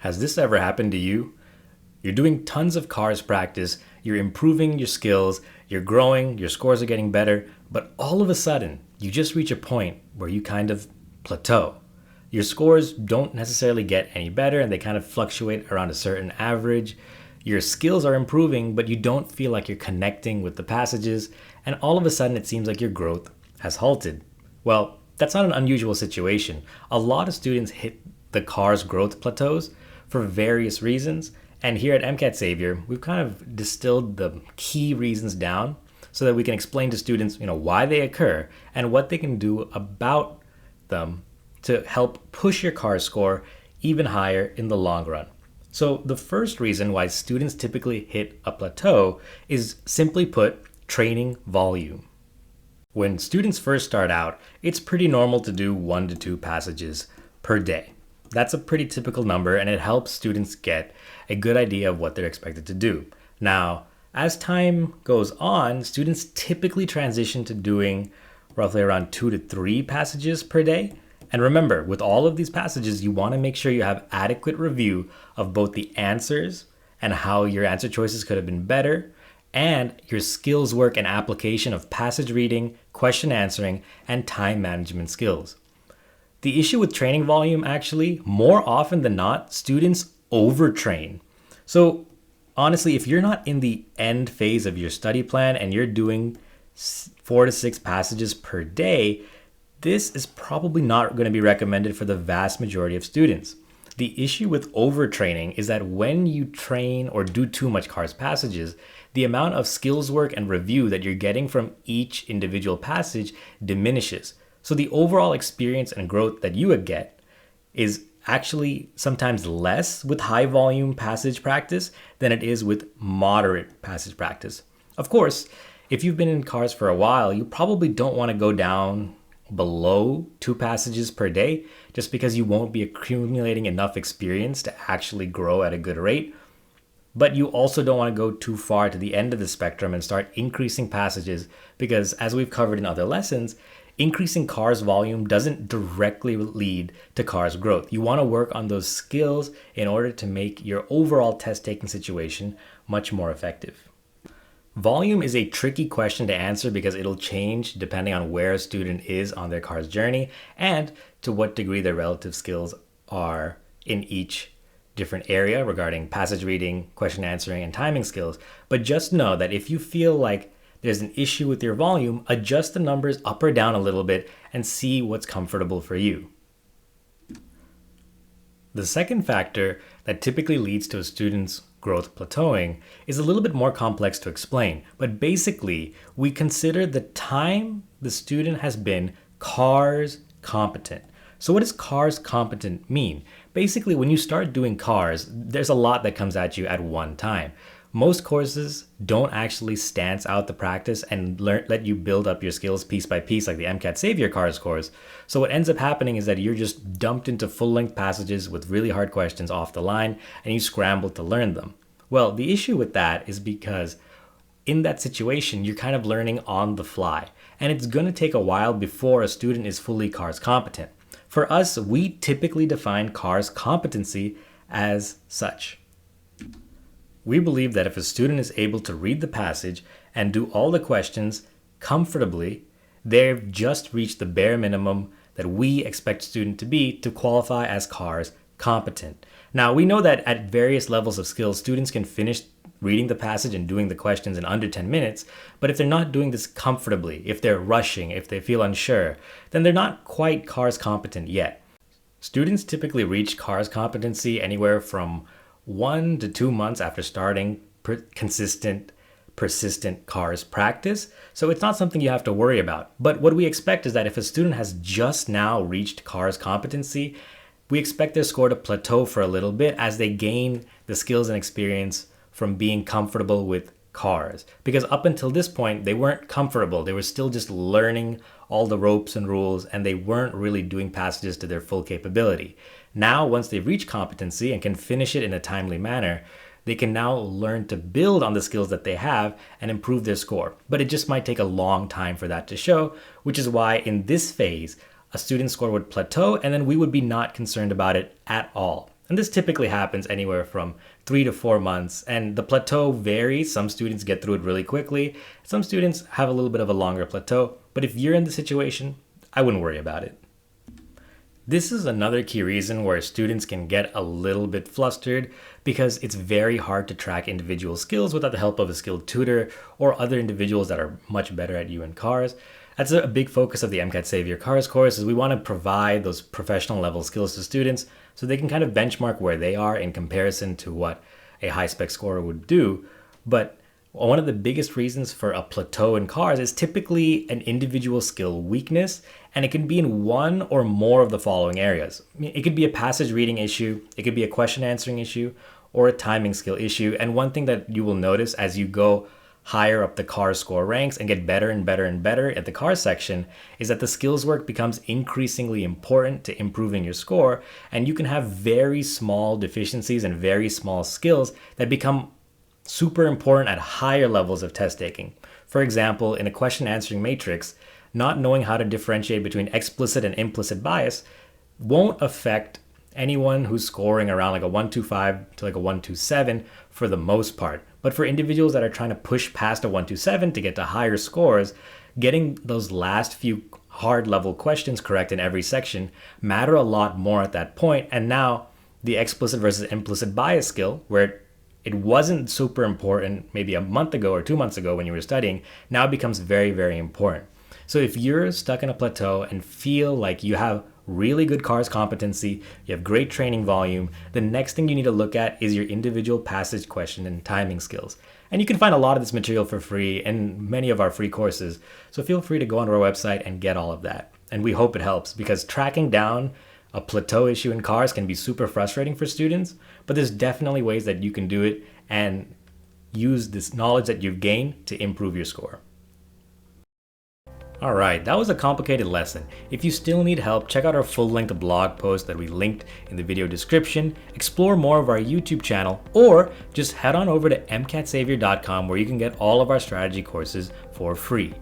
Has this ever happened to you? You're doing tons of cars practice, you're improving your skills, you're growing, your scores are getting better, but all of a sudden, you just reach a point where you kind of plateau. Your scores don't necessarily get any better and they kind of fluctuate around a certain average. Your skills are improving, but you don't feel like you're connecting with the passages, and all of a sudden it seems like your growth has halted. Well, that's not an unusual situation. A lot of students hit the cars growth plateaus for various reasons. And here at MCAT Savior, we've kind of distilled the key reasons down so that we can explain to students, why they occur and what they can do about them to help push your CARS score even higher in the long run. So the first reason why students typically hit a plateau is, simply put, training volume. When students first start out, it's pretty normal to do 1 to 2 passages per day. That's a pretty typical number, and it helps students get a good idea of what they're expected to do. Now, as time goes on, students typically transition to doing roughly around 2 to 3 passages per day. And remember, with all of these passages, you want to make sure you have adequate review of both the answers and how your answer choices could have been better, and your skills work and application of passage reading, question answering, and time management skills. The issue with training volume, actually, more often than not, students overtrain. So honestly, if you're not in the end phase of your study plan and you're doing 4 to 6 passages per day, this is probably not going to be recommended for the vast majority of students. The issue with overtraining is that when you train or do too much CARS passages, the amount of skills work and review that you're getting from each individual passage diminishes. So the overall experience and growth that you would get is actually sometimes less with high volume passage practice than it is with moderate passage practice. Of course, if you've been in CARS for a while, you probably don't want to go down below 2 passages per day just because you won't be accumulating enough experience to actually grow at a good rate. But you also don't want to go too far to the end of the spectrum and start increasing passages because, as we've covered in other lessons, increasing CARS volume doesn't directly lead to CARS growth. You want to work on those skills in order to make your overall test-taking situation much more effective. Volume is a tricky question to answer because it'll change depending on where a student is on their CARS journey and to what degree their relative skills are in each different area regarding passage reading, question answering, and timing skills. But just know that if you feel like there's an issue with your volume, adjust the numbers up or down a little bit and see what's comfortable for you. The second factor that typically leads to a student's growth plateauing is a little bit more complex to explain, but basically we consider the time the student has been CARS competent. So what does CARS competent mean? Basically, when you start doing CARS, there's a lot that comes at you at one time. Most courses don't actually stance out the practice and let you build up your skills piece by piece like the MCAT Savior CARS course. So what ends up happening is that you're just dumped into full-length passages with really hard questions off the line and you scramble to learn them. Well, the issue with that is because in that situation, you're kind of learning on the fly, and it's going to take a while before a student is fully CARS competent. For us, we typically define CARS competency as such. We believe that if a student is able to read the passage and do all the questions comfortably, they've just reached the bare minimum that we expect a student to be to qualify as CARS competent. Now, we know that at various levels of skills, students can finish reading the passage and doing the questions in under 10 minutes, but if they're not doing this comfortably, if they're rushing, if they feel unsure, then they're not quite CARS competent yet. Students typically reach CARS competency anywhere from 1 to 2 months after starting consistent, persistent CARS practice, so it's not something you have to worry about. But what we expect is that if a student has just now reached CARS competency, we expect their score to plateau for a little bit as they gain the skills and experience from being comfortable with CARS. Because up until this point, they weren't comfortable. They were still just learning all the ropes and rules, and they weren't really doing passages to their full capability. Now, once they've reached competency and can finish it in a timely manner, they can now learn to build on the skills that they have and improve their score. But it just might take a long time for that to show, which is why in this phase, a student's score would plateau and then we would be not concerned about it at all. And this typically happens anywhere from 3 to 4 months, and the plateau varies. Some students get through it really quickly. Some students have a little bit of a longer plateau, but if you're in the situation, I wouldn't worry about it. This is another key reason where students can get a little bit flustered, because it's very hard to track individual skills without the help of a skilled tutor or other individuals that are much better at you in cars. That's a big focus of the MCAT Save Your Cars course, is we want to provide those professional level skills to students so they can kind of benchmark where they are in comparison to what a high spec scorer would do. But one of the biggest reasons for a plateau in cars is typically an individual skill weakness, and it can be in one or more of the following areas. It could be a passage reading issue, it could be a question answering issue, or a timing skill issue. And one thing that you will notice as you go higher up the car score ranks and get better and better and better at the car section is that the skills work becomes increasingly important to improving your score, and you can have very small deficiencies and very small skills that become super important at higher levels of test taking. For example, in a question answering matrix, not knowing how to differentiate between explicit and implicit bias won't affect anyone who's scoring around like a 125 to like a 127 for the most part. But for individuals that are trying to push past a 127 to get to higher scores, getting those last few hard level questions correct in every section matter a lot more at that point. And now the explicit versus implicit bias skill, where it wasn't super important maybe a month ago or 2 months ago when you were studying, now becomes very, very important. So if you're stuck in a plateau and feel like you have really good cars competency, you have great training volume, the next thing you need to look at is your individual passage question and timing skills. And you can find a lot of this material for free in many of our free courses. So feel free to go onto our website and get all of that. And we hope it helps, because tracking down a plateau issue in cars can be super frustrating for students, but there's definitely ways that you can do it and use this knowledge that you've gained to improve your score. Alright, that was a complicated lesson. If you still need help, check out our full-length blog post that we linked in the video description, explore more of our YouTube channel, or just head on over to MCATsavior.com where you can get all of our strategy courses for free.